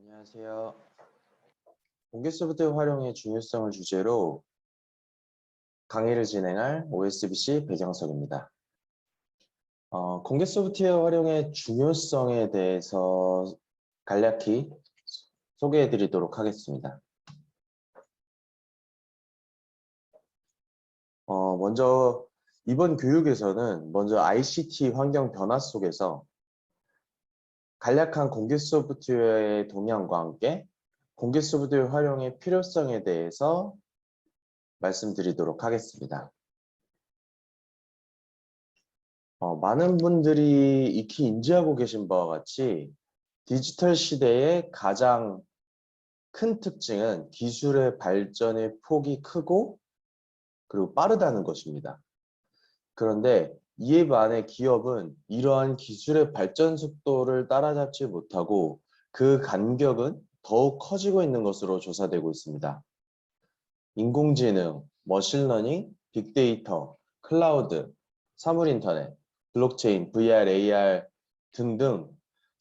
안녕하세요. 공개 소프트웨어 활용의 중요성을 주제로 강의를 진행할 OSBC 배경석입니다. 공개 소프트웨어 활용의 중요성에 대해서 간략히 소개해 드리도록 하겠습니다. 먼저 이번 교육에서는 먼저 ICT 환경 변화 속에서 간략한 공개 소프트웨어의 동향과 함께 공개 소프트웨어 활용의 필요성에 대해서 말씀드리도록 하겠습니다. 많은 분들이 익히 인지하고 계신 바와 같이 디지털 시대의 가장 큰 특징은 기술의 발전의 폭이 크고 그리고 빠르다는 것입니다. 그런데 이에 반해 기업은 이러한 기술의 발전 속도를 따라잡지 못하고 그 간격은 더욱 커지고 있는 것으로 조사되고 있습니다. 인공지능, 머신러닝, 빅데이터, 클라우드, 사물인터넷, 블록체인, VR, AR 등등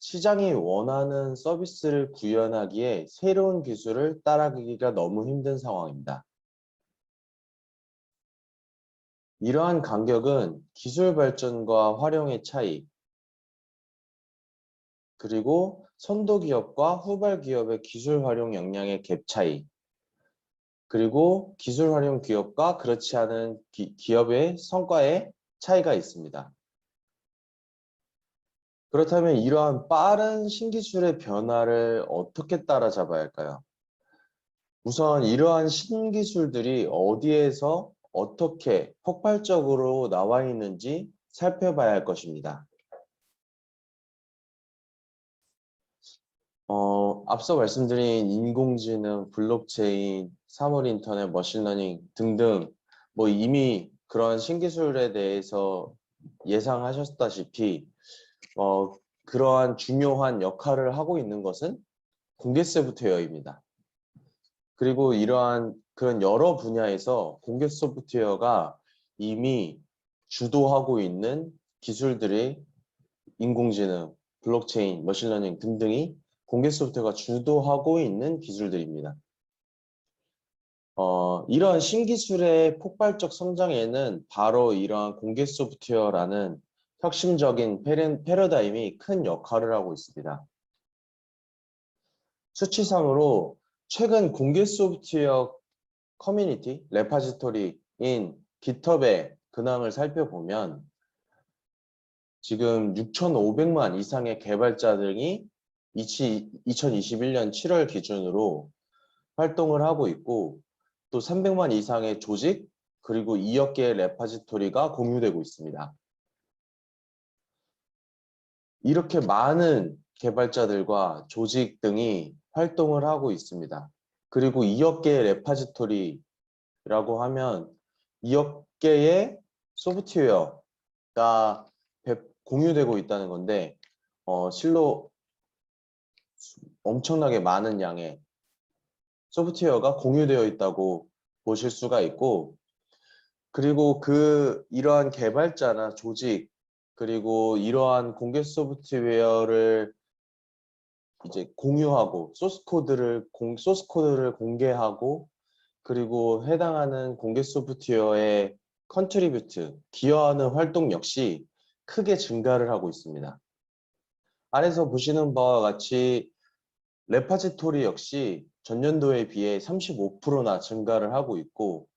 시장이 원하는 서비스를 구현하기에 새로운 기술을 따라가기가 너무 힘든 상황입니다. 이러한 간격은 기술 발전과 활용의 차이, 그리고 선도 기업과 후발 기업의 기술 활용 역량의 갭 차이, 그리고 기술 활용 기업과 그렇지 않은 기업의 성과의 차이가 있습니다. 그렇다면 이러한 빠른 신기술의 변화를 어떻게 따라잡아야 할까요? 우선 이러한 신기술들이 어디에서 어떻게 폭발적으로 나와 있는지 살펴봐야 할 것입니다. 앞서 말씀드린 인공지능, 블록체인, 사물인터넷, 머신러닝 등등 이미 그런 신기술에 대해서 예상하셨다시피 그러한 중요한 역할을 하고 있는 것은 공개 소프트웨어입니다. 그리고 이러한 그런 여러 분야에서 공개 소프트웨어가 이미 주도하고 있는 기술들이 인공지능, 블록체인, 머신러닝 등등이 공개 소프트웨어가 주도하고 있는 기술들입니다. 이러한 신기술의 폭발적 성장에는 바로 이러한 공개 소프트웨어라는 혁신적인 패러다임이 큰 역할을 하고 있습니다. 수치상으로 최근 공개 소프트웨어 커뮤니티, 레파지토리인 GitHub의 근황을 살펴보면 지금 6,500만 이상의 개발자들이 2021년 7월 기준으로 활동을 하고 있고 또 300만 이상의 조직 그리고 2억 개의 레파지토리가 공유되고 있습니다. 이렇게 많은 개발자들과 조직 등이 활동을 하고 있습니다. 그리고 2억 개의 레파지토리라고 하면 2억 개의 소프트웨어가 공유되고 있다는 건데 실로 엄청나게 많은 양의 소프트웨어가 공유되어 있다고 보실 수가 있고 그리고 이러한 개발자나 조직 그리고 이러한 공개 소프트웨어를 이제 공유하고 소스 코드를 공개하고 그리고 해당하는 공개 소프트웨어에 컨트리뷰트, 기여하는 활동 역시 크게 증가를 하고 있습니다. 아래서 보시는 바와 같이 레파지토리 역시 전년도에 비해 35%나 증가를 하고 있고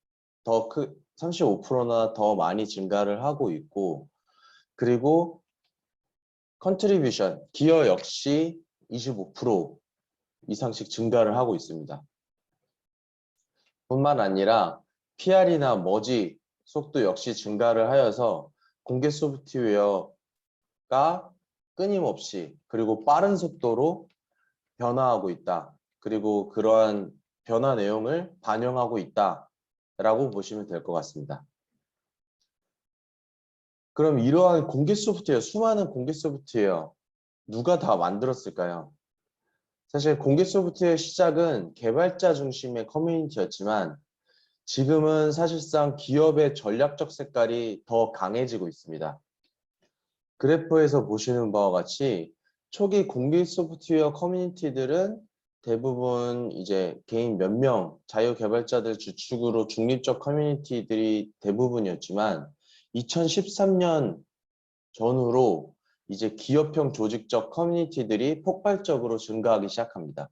35%나 더 많이 증가를 하고 있고 그리고 컨트리뷰션, 기여 역시 25% 이상씩 증가를 하고 있습니다. 뿐만 아니라 PR이나 머지 속도 역시 증가를 하여서 공개 소프트웨어가 끊임없이 그리고 빠른 속도로 변화하고 있다. 그리고 그러한 변화 내용을 반영하고 있다라고 보시면 될 것 같습니다. 그럼 이러한 공개 소프트웨어, 수많은 공개 소프트웨어 누가 다 만들었을까요? 사실 공개 소프트웨어 시작은 개발자 중심의 커뮤니티였지만 지금은 사실상 기업의 전략적 색깔이 더 강해지고 있습니다. 그래프에서 보시는 바와 같이 초기 공개 소프트웨어 커뮤니티들은 대부분 이제 개인 몇 명, 자유 개발자들 주축으로 중립적 커뮤니티들이 대부분이었지만 2013년 전후로 이제 기업형 조직적 커뮤니티들이 폭발적으로 증가하기 시작합니다.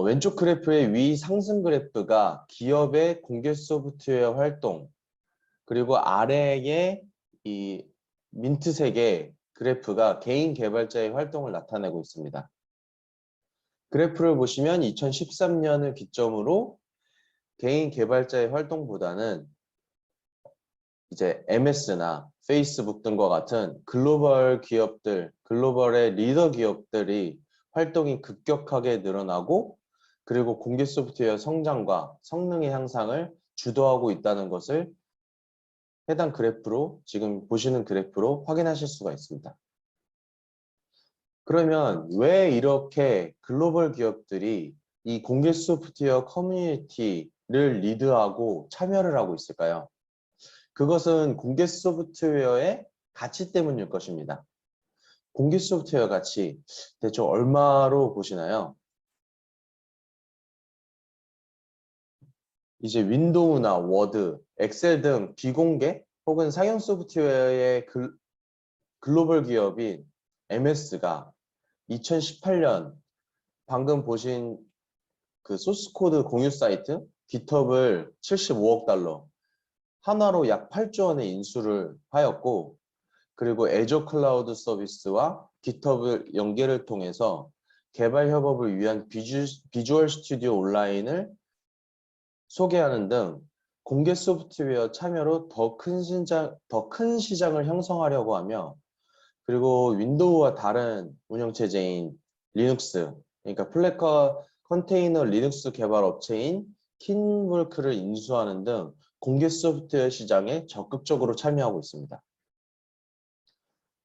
왼쪽 그래프의 위 상승 그래프가 기업의 공개 소프트웨어 활동, 그리고 아래의 이 민트색의 그래프가 개인 개발자의 활동을 나타내고 있습니다. 그래프를 보시면 2013년을 기점으로 개인 개발자의 활동보다는 이제 MS나 페이스북 등과 같은 글로벌 기업들, 글로벌의 리더 기업들이 활동이 급격하게 늘어나고 그리고 공개 소프트웨어 성장과 성능의 향상을 주도하고 있다는 것을 해당 그래프로 지금 보시는 그래프로 확인하실 수가 있습니다. 그러면 왜 이렇게 글로벌 기업들이 이 공개 소프트웨어 커뮤니티를 리드하고 참여를 하고 있을까요? 그것은 공개 소프트웨어의 가치 때문일 것입니다. 공개 소프트웨어 가치 대충 얼마로 보시나요? 이제 윈도우나 워드, 엑셀 등 비공개 혹은 상용 소프트웨어의 글로벌 기업인 MS가 2018년 방금 보신 그 소스코드 공유 사이트 GitHub을 75억 달러, 하나로 약 8조 원의 인수를 하였고, 그리고 애저 클라우드 서비스와 GitHub 연계를 통해서 개발 협업을 위한 비주얼 스튜디오 온라인을 소개하는 등 공개 소프트웨어 참여로 더 큰 시장을 형성하려고 하며, 그리고 윈도우와 다른 운영체제인 리눅스, 그러니까 플래커 컨테이너 리눅스 개발 업체인 킨볼크를 인수하는 등 공개 소프트웨어 시장에 적극적으로 참여하고 있습니다.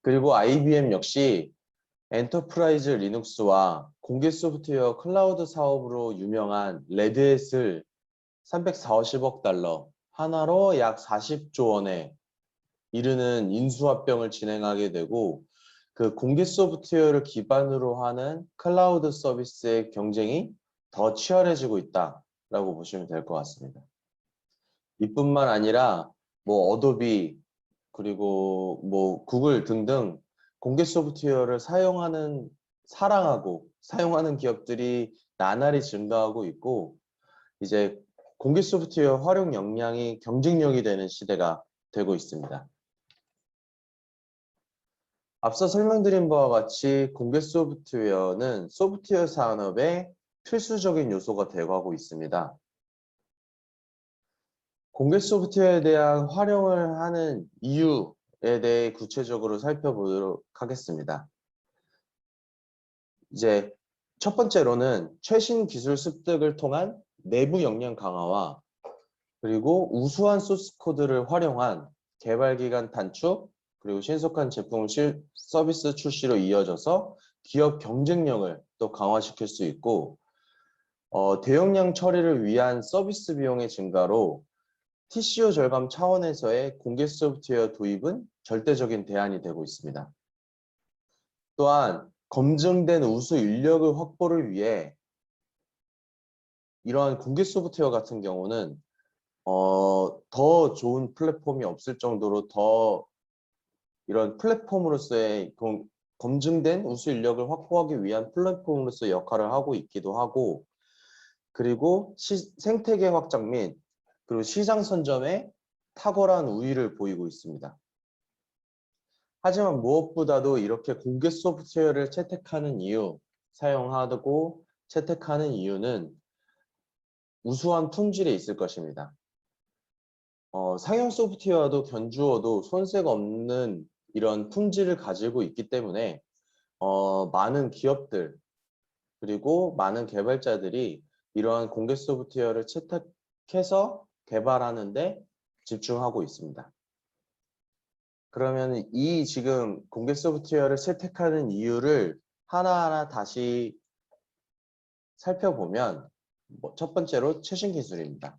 그리고 IBM 역시 엔터프라이즈 리눅스와 공개 소프트웨어 클라우드 사업으로 유명한 레드햇을 340억 달러, 하나로 약 40조 원에 이르는 인수합병을 진행하게 되고, 그 공개 소프트웨어를 기반으로 하는 클라우드 서비스의 경쟁이 더 치열해지고 있다라고 보시면 될 것 같습니다. 이뿐만 아니라 뭐 어도비 그리고 뭐 구글 등등 공개 소프트웨어를 사랑하고 사용하는 기업들이 나날이 증가하고 있고, 이제 공개 소프트웨어 활용 역량이 경쟁력이 되는 시대가 되고 있습니다. 앞서 설명드린 바와 같이 공개 소프트웨어는 소프트웨어 산업의 필수적인 요소가 되어가고 있습니다. 공개 소프트웨어에 대한 활용을 하는 이유에 대해 구체적으로 살펴보도록 하겠습니다. 이제 첫 번째로는 최신 기술 습득을 통한 내부 역량 강화와 그리고 우수한 소스 코드를 활용한 개발 기간 단축, 그리고 신속한 제품 서비스 출시로 이어져서 기업 경쟁력을 또 강화시킬 수 있고, 대용량 처리를 위한 서비스 비용의 증가로 TCO 절감 차원에서의 공개 소프트웨어 도입은 절대적인 대안이 되고 있습니다. 또한 검증된 우수 인력의 확보를 위해 이러한 공개 소프트웨어 같은 경우는 더 좋은 플랫폼이 없을 정도로 더 이런 플랫폼으로서의 검증된 우수 인력을 확보하기 위한 플랫폼으로서 역할을 하고 있기도 하고, 그리고 생태계 확장 및 그리고 시장 선점에 탁월한 우위를 보이고 있습니다. 하지만 무엇보다도 이렇게 공개 소프트웨어를 사용하고 채택하는 이유는 우수한 품질에 있을 것입니다. 상용 소프트웨어도 견주어도 손색 없는 이런 품질을 가지고 있기 때문에 많은 기업들 그리고 많은 개발자들이 이러한 공개 소프트웨어를 채택해서 개발하는 데 집중하고 있습니다. 그러면 이 지금 공개 소프트웨어를 채택하는 이유를 하나하나 다시 살펴보면 첫 번째로 최신 기술입니다.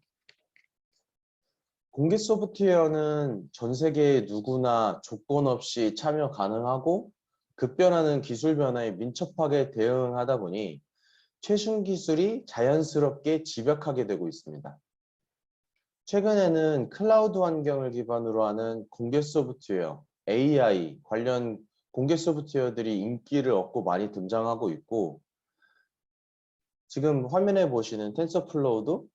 공개 소프트웨어는 전 세계 누구나 조건 없이 참여 가능하고 급변하는 기술 변화에 민첩하게 대응하다 보니 최신 기술이 자연스럽게 집약하게 되고 있습니다. 최근에는 클라우드 환경을 기반으로 하는 공개 소프트웨어, AI 관련 공개 소프트웨어들이 인기를 얻고 많이 등장하고 있고, 지금 화면에 보시는 텐서플로우도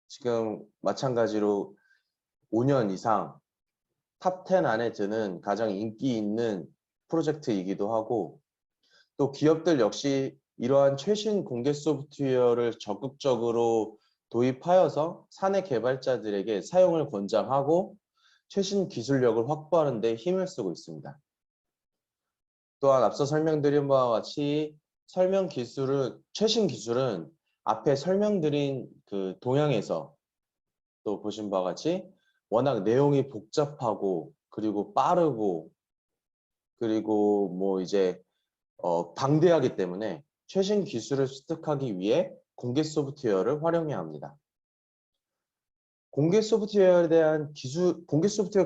지금 마찬가지로 5년 이상 탑 10 안에 드는 가장 인기 있는 프로젝트이기도 하고, 또 기업들 역시 이러한 최신 공개 소프트웨어를 적극적으로 도입하여서 사내 개발자들에게 사용을 권장하고 최신 기술력을 확보하는 데 힘을 쓰고 있습니다. 또한 앞서 설명드린 바와 같이 최신 기술은 앞에 설명드린 그 동향에서 또 보신 바와 같이 워낙 내용이 복잡하고 그리고 빠르고 그리고 뭐 이제 방대하기 때문에 최신 기술을 습득하기 위해 공개 소프트웨어를 활용해야 합니다. 공개 소프트웨어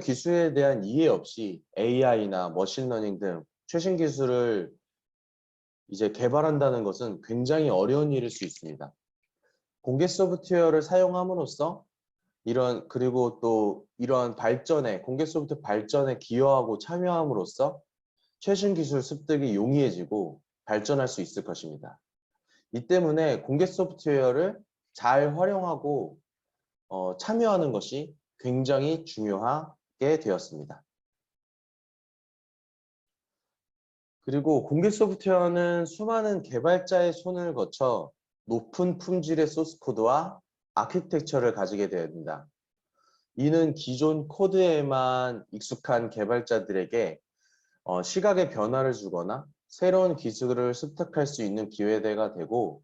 기술에 대한 이해 없이 AI나 머신러닝 등 최신 기술을 이제 개발한다는 것은 굉장히 어려운 일일 수 있습니다. 공개 소프트웨어를 사용함으로써 그리고 또 이러한 공개 소프트웨어 발전에 기여하고 참여함으로써 최신 기술 습득이 용이해지고 발전할 수 있을 것입니다. 이 때문에 공개 소프트웨어를 잘 활용하고 참여하는 것이 굉장히 중요하게 되었습니다. 그리고 공개 소프트웨어는 수많은 개발자의 손을 거쳐 높은 품질의 소스 코드와 아키텍처를 가지게 됩니다. 이는 기존 코드에만 익숙한 개발자들에게 시각의 변화를 주거나 새로운 기술을 습득할 수 있는 기회가 되고,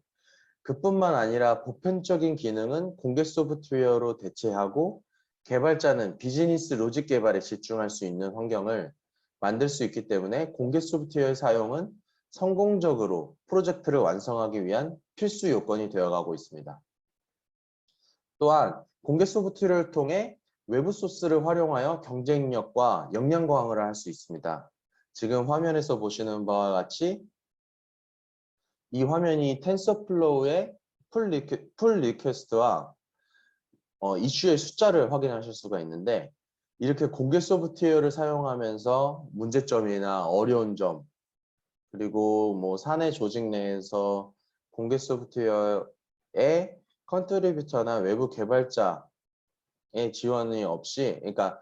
그뿐만 아니라 보편적인 기능은 공개 소프트웨어로 대체하고 개발자는 비즈니스 로직 개발에 집중할 수 있는 환경을 만들 수 있기 때문에 공개 소프트웨어의 사용은 성공적으로 프로젝트를 완성하기 위한 필수 요건이 되어가고 있습니다. 또한 공개 소프트웨어를 통해 외부 소스를 활용하여 경쟁력과 역량 강화를 할 수 있습니다. 지금 화면에서 보시는 바와 같이 이 화면이 텐서플로우의 풀 리퀘스트와 이슈의 숫자를 확인하실 수가 있는데, 이렇게 공개 소프트웨어를 사용하면서 문제점이나 어려운 점, 그리고 뭐 사내 조직 내에서 공개 소프트웨어의 컨트리뷰터나 외부 개발자의 지원이 없이, 그러니까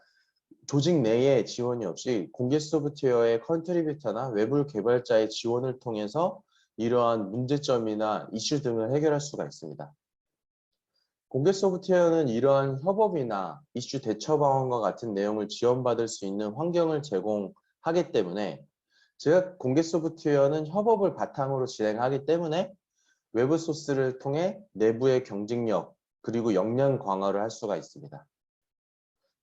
조직 내의 지원이 없이 공개 소프트웨어의 컨트리뷰터나 외부 개발자의 지원을 통해서 이러한 문제점이나 이슈 등을 해결할 수가 있습니다. 공개 소프트웨어는 이러한 협업이나 이슈 대처 방안과 같은 내용을 지원받을 수 있는 환경을 제공하기 때문에, 즉 공개 소프트웨어는 협업을 바탕으로 진행하기 때문에 외부 소스를 통해 내부의 경쟁력 그리고 역량 강화를 할 수가 있습니다.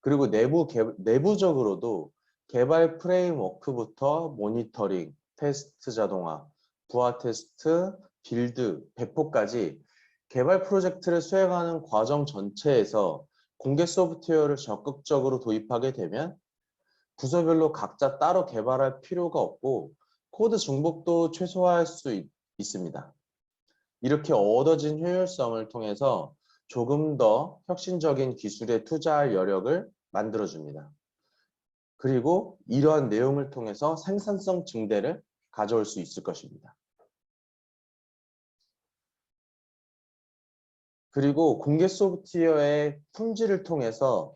그리고 내부적으로도 개발 프레임워크부터 모니터링, 테스트 자동화, 부하 테스트, 빌드, 배포까지 개발 프로젝트를 수행하는 과정 전체에서 공개 소프트웨어를 적극적으로 도입하게 되면 부서별로 각자 따로 개발할 필요가 없고 코드 중복도 최소화할 수 있습니다. 이렇게 얻어진 효율성을 통해서 조금 더 혁신적인 기술에 투자할 여력을 만들어줍니다. 그리고 이러한 내용을 통해서 생산성 증대를 가져올 수 있을 것입니다. 그리고 공개 소프트웨어의 품질을 통해서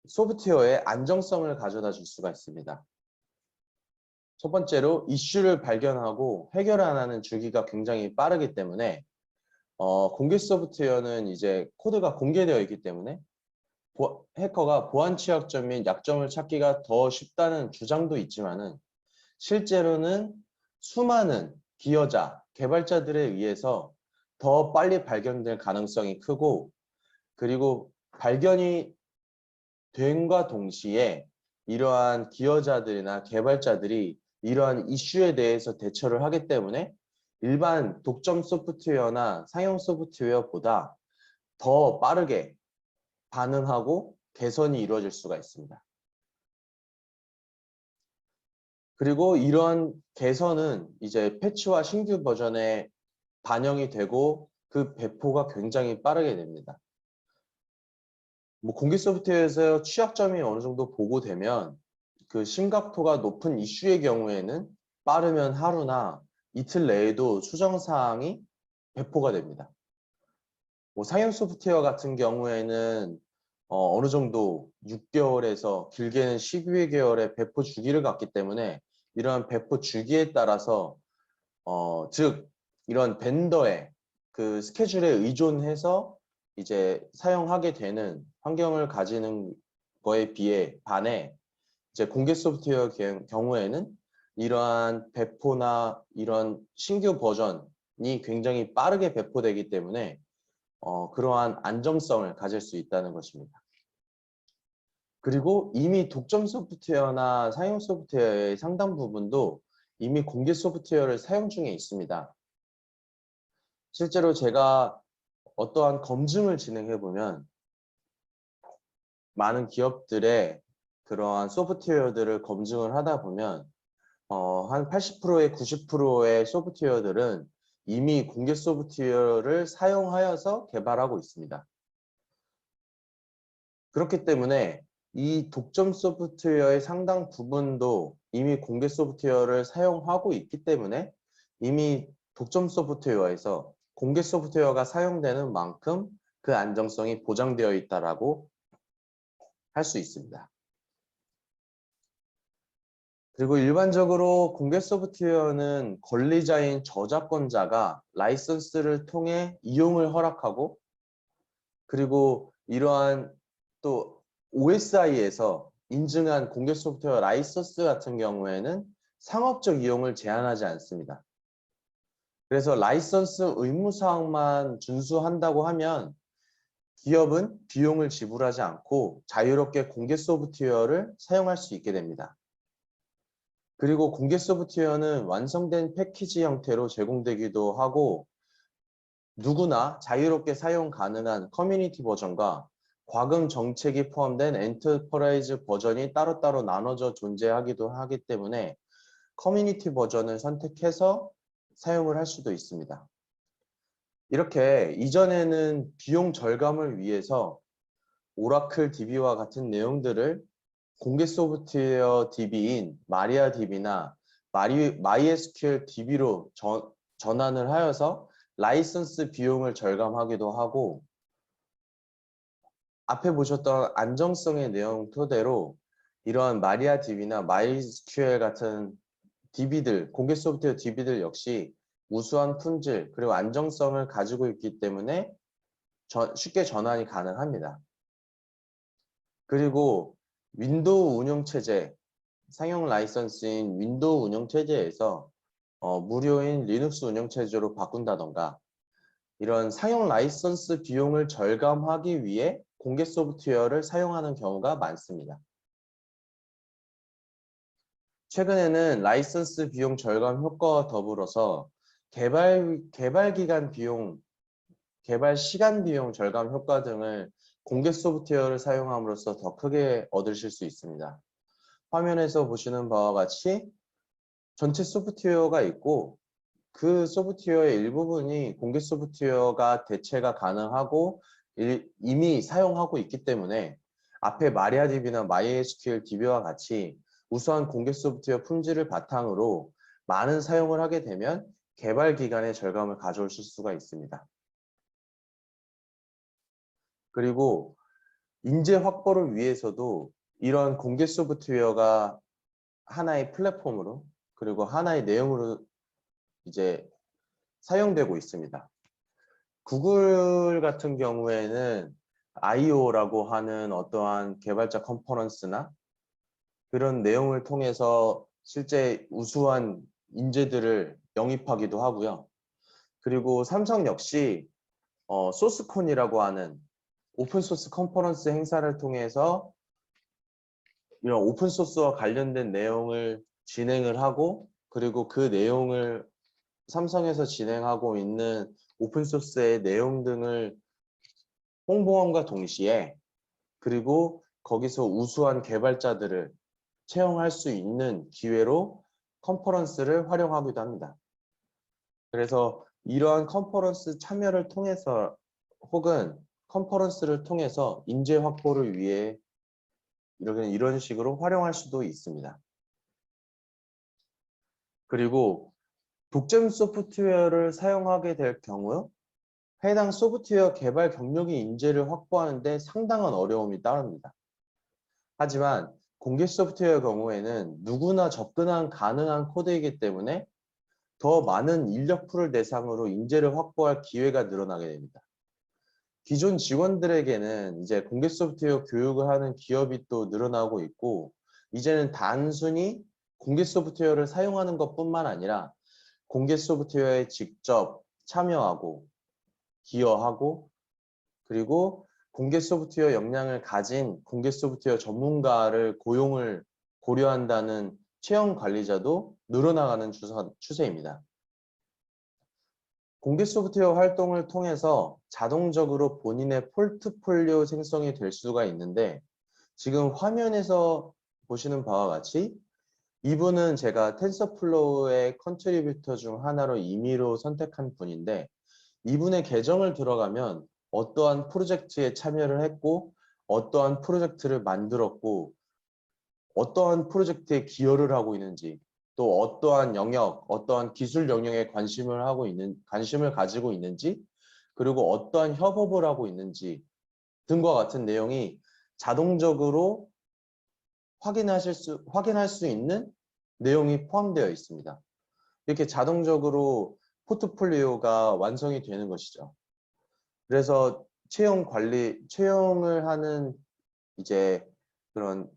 소프트웨어의 안정성을 가져다 줄 수가 있습니다. 첫 번째로 이슈를 발견하고 해결하는 주기가 굉장히 빠르기 때문에 공개 소프트웨어는 이제 코드가 공개되어 있기 때문에 해커가 보안 취약점 및 약점을 찾기가 더 쉽다는 주장도 있지만은, 실제로는 수많은 기여자, 개발자들에 의해서 더 빨리 발견될 가능성이 크고, 그리고 발견이 됨과 동시에 이러한 기여자들이나 개발자들이 이러한 이슈에 대해서 대처를 하기 때문에 일반 독점 소프트웨어나 상용 소프트웨어보다 더 빠르게 반응하고 개선이 이루어질 수가 있습니다. 그리고 이런 개선은 이제 패치와 신규 버전에 반영이 되고 그 배포가 굉장히 빠르게 됩니다. 뭐 공개 소프트웨어에서 취약점이 어느 정도 보고되면 그 심각도가 높은 이슈의 경우에는 빠르면 하루나 이틀 내에도 수정 사항이 배포가 됩니다. 뭐 상용 소프트웨어 같은 경우에는 어느 정도 6개월에서 길게는 12개월의 배포 주기를 갖기 때문에 이러한 배포 주기에 따라서 즉 이런 벤더의 그 스케줄에 의존해서 이제 사용하게 되는 환경을 가지는 거에 비해 반해 이제 공개 소프트웨어 경우에는 이러한 배포나 이런 신규 버전이 굉장히 빠르게 배포되기 때문에 그러한 안정성을 가질 수 있다는 것입니다. 그리고 이미 독점 소프트웨어나 사용 소프트웨어의 상당 부분도 이미 공개 소프트웨어를 사용 중에 있습니다. 실제로 제가 어떠한 검증을 진행해 보면 많은 기업들의 그러한 소프트웨어들을 검증을 하다 보면 한 80%의 90%의 소프트웨어들은 이미 공개 소프트웨어를 사용하여서 개발하고 있습니다. 그렇기 때문에 이 독점 소프트웨어의 상당 부분도 이미 공개 소프트웨어를 사용하고 있기 때문에 이미 독점 소프트웨어에서 공개 소프트웨어가 사용되는 만큼 그 안정성이 보장되어 있다라고 할 수 있습니다. 그리고 일반적으로 공개 소프트웨어는 권리자인 저작권자가 라이선스를 통해 이용을 허락하고 그리고 이러한 또 OSI에서 인증한 공개 소프트웨어 라이선스 같은 경우에는 상업적 이용을 제한하지 않습니다. 그래서 라이선스 의무사항만 준수한다고 하면 기업은 비용을 지불하지 않고 자유롭게 공개 소프트웨어를 사용할 수 있게 됩니다. 그리고 공개 소프트웨어는 완성된 패키지 형태로 제공되기도 하고 누구나 자유롭게 사용 가능한 커뮤니티 버전과 과금 정책이 포함된 엔터프라이즈 버전이 따로따로 나눠져 존재하기도 하기 때문에 커뮤니티 버전을 선택해서 사용을 할 수도 있습니다. 이렇게 이전에는 비용 절감을 위해서 오라클 DB와 같은 내용들을 공개 소프트웨어 DB인 마리아DB나 MySQL DB로 전환을 하여서 라이선스 비용을 절감하기도 하고 앞에 보셨던 안정성의 내용 토대로 이런 마리아DB나 MySQL 같은 DB들, 공개 소프트웨어 DB들 역시 우수한 품질 그리고 안정성을 가지고 있기 때문에 쉽게 전환이 가능합니다. 그리고 윈도우 운영체제, 상용 라이선스인 윈도우 운영체제에서 무료인 리눅스 운영체제로 바꾼다던가 이런 상용 라이선스 비용을 절감하기 위해 공개 소프트웨어를 사용하는 경우가 많습니다. 최근에는 라이선스 비용 절감 효과와 더불어서 개발 기간 비용, 개발 시간 비용 절감 효과 등을 공개 소프트웨어를 사용함으로써 더 크게 얻으실 수 있습니다. 화면에서 보시는 바와 같이 전체 소프트웨어가 있고 그 소프트웨어의 일부분이 공개 소프트웨어가 대체가 가능하고 이미 사용하고 있기 때문에 앞에 마리아DB나 MySQL DB와 같이 우수한 공개 소프트웨어 품질을 바탕으로 많은 사용을 하게 되면 개발 기간의 절감을 가져올 수가 있습니다. 그리고 인재 확보를 위해서도 이런 공개 소프트웨어가 하나의 플랫폼으로 그리고 하나의 내용으로 이제 사용되고 있습니다. 구글 같은 경우에는 IO라고 하는 어떠한 개발자 컨퍼런스나 그런 내용을 통해서 실제 우수한 인재들을 영입하기도 하고요. 그리고 삼성 역시 소스콘이라고 하는 오픈소스 컨퍼런스 행사를 통해서 이런 오픈소스와 관련된 내용을 진행을 하고 그리고 그 내용을 삼성에서 진행하고 있는 오픈소스의 내용 등을 홍보함과 동시에 그리고 거기서 우수한 개발자들을 채용할 수 있는 기회로 컨퍼런스를 활용하기도 합니다. 그래서 이러한 컨퍼런스 참여를 통해서 혹은 컨퍼런스를 통해서 인재 확보를 위해 이런 식으로 활용할 수도 있습니다. 그리고 독점 소프트웨어를 사용하게 될 경우 해당 소프트웨어 개발 경력의 인재를 확보하는 데 상당한 어려움이 따릅니다. 하지만 공개 소프트웨어 경우에는 누구나 접근한 가능한 코드이기 때문에 더 많은 인력 풀을 대상으로 인재를 확보할 기회가 늘어나게 됩니다. 기존 직원들에게는 이제 공개 소프트웨어 교육을 하는 기업이 또 늘어나고 있고, 이제는 단순히 공개 소프트웨어를 사용하는 것뿐만 아니라 공개 소프트웨어에 직접 참여하고 기여하고, 그리고 공개 소프트웨어 역량을 가진 공개 소프트웨어 전문가를 고용을 고려한다는 채용 관리자도 늘어나가는 추세입니다. 공개 소프트웨어 활동을 통해서 자동적으로 본인의 포트폴리오 생성이 될 수가 있는데, 지금 화면에서 보시는 바와 같이 이분은 제가 텐서플로우의 컨트리뷰터 중 하나로 임의로 선택한 분인데, 이분의 계정을 들어가면 어떠한 프로젝트에 참여를 했고 어떠한 프로젝트를 만들었고 어떠한 프로젝트에 기여를 하고 있는지, 또 어떠한 영역, 어떠한 기술 영역에 관심을 가지고 있는지, 그리고 어떠한 협업을 하고 있는지 등과 같은 내용이 자동적으로 확인할 수 있는 내용이 포함되어 있습니다. 이렇게 자동적으로 포트폴리오가 완성이 되는 것이죠. 그래서 채용을 하는 이제 그런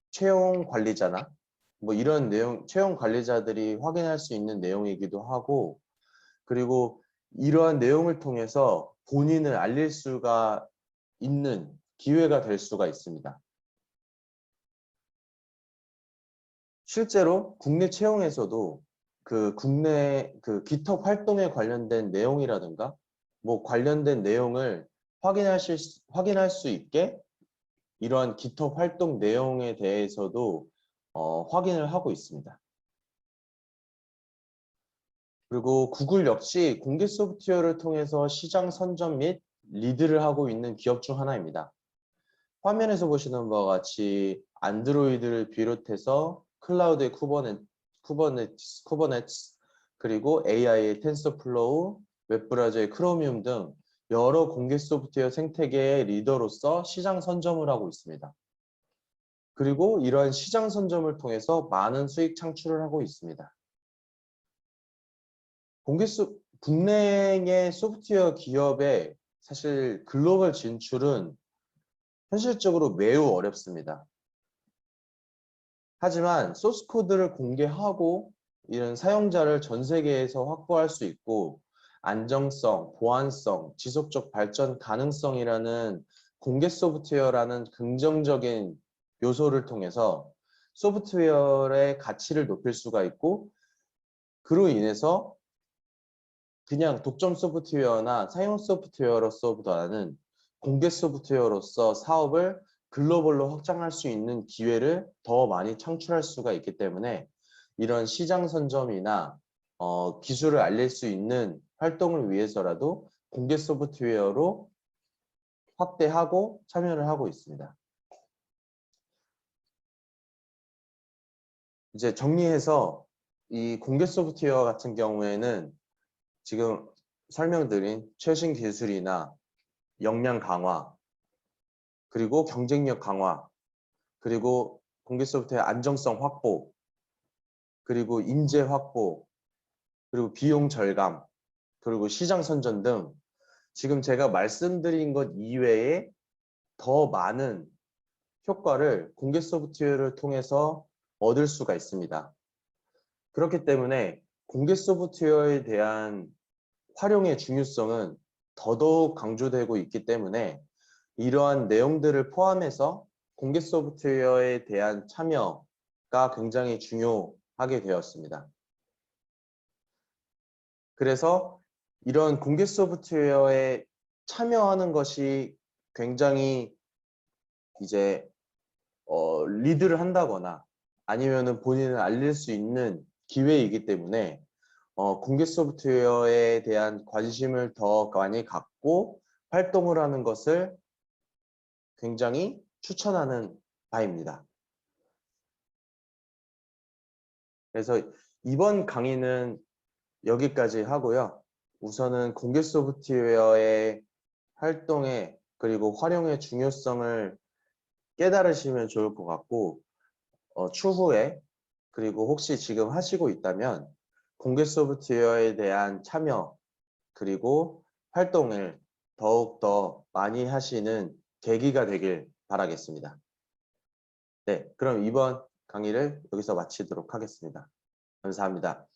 채용 관리자나 뭐 이런 채용 관리자들이 확인할 수 있는 내용이기도 하고, 그리고 이러한 내용을 통해서 본인을 알릴 수가 있는 기회가 될 수가 있습니다. 실제로 국내 채용에서도 국내 GitHub 활동에 관련된 내용이라든가 뭐 관련된 내용을 확인할 수 있게 이러한 GitHub 활동 내용에 대해서도 확인을 하고 있습니다. 그리고 구글 역시 공개 소프트웨어를 통해서 시장 선점 및 리드를 하고 있는 기업 중 하나입니다. 화면에서 보시는 바와 같이 안드로이드를 비롯해서 클라우드의 쿠버네티스, 그리고 AI의 텐서플로우, 웹브라우저의 크로미움 등 여러 공개 소프트웨어 생태계의 리더로서 시장 선점을 하고 있습니다. 그리고 이러한 시장 선점을 통해서 많은 수익 창출을 하고 있습니다. 국내의 소프트웨어 기업의 사실 글로벌 진출은 현실적으로 매우 어렵습니다. 하지만 소스 코드를 공개하고 이런 사용자를 전 세계에서 확보할 수 있고, 안정성, 보안성, 지속적 발전 가능성이라는 공개 소프트웨어라는 긍정적인 요소를 통해서 소프트웨어의 가치를 높일 수가 있고, 그로 인해서 그냥 독점 소프트웨어나 사용 소프트웨어로서보다는 공개 소프트웨어로서 사업을 글로벌로 확장할 수 있는 기회를 더 많이 창출할 수가 있기 때문에 이런 시장 선점이나 기술을 알릴 수 있는 활동을 위해서라도 공개 소프트웨어로 확대하고 참여를 하고 있습니다. 이제 정리해서 이 공개 소프트웨어 같은 경우에는 지금 설명드린 최신 기술이나 역량 강화, 그리고 경쟁력 강화, 그리고 공개 소프트웨어 안정성 확보, 그리고 인재 확보, 그리고 비용 절감, 그리고 시장 선전 등 지금 제가 말씀드린 것 이외에 더 많은 효과를 공개 소프트웨어를 통해서 얻을 수가 있습니다. 그렇기 때문에 공개 소프트웨어에 대한 활용의 중요성은 더더욱 강조되고 있기 때문에 이러한 내용들을 포함해서 공개 소프트웨어에 대한 참여가 굉장히 중요하게 되었습니다. 그래서 이런 공개 소프트웨어에 참여하는 것이 굉장히 이제 리드를 한다거나 아니면은 본인을 알릴 수 있는 기회이기 때문에 공개 소프트웨어에 대한 관심을 더 많이 갖고 활동을 하는 것을 굉장히 추천하는 바입니다. 그래서 이번 강의는 여기까지 하고요. 우선은 공개 소프트웨어의 활동에 그리고 활용의 중요성을 깨달으시면 좋을 것 같고 추후에 그리고 혹시 지금 하시고 있다면 공개 소프트웨어에 대한 참여 그리고 활동을 더욱더 많이 하시는 계기가 되길 바라겠습니다. 네, 그럼 이번 강의를 여기서 마치도록 하겠습니다. 감사합니다.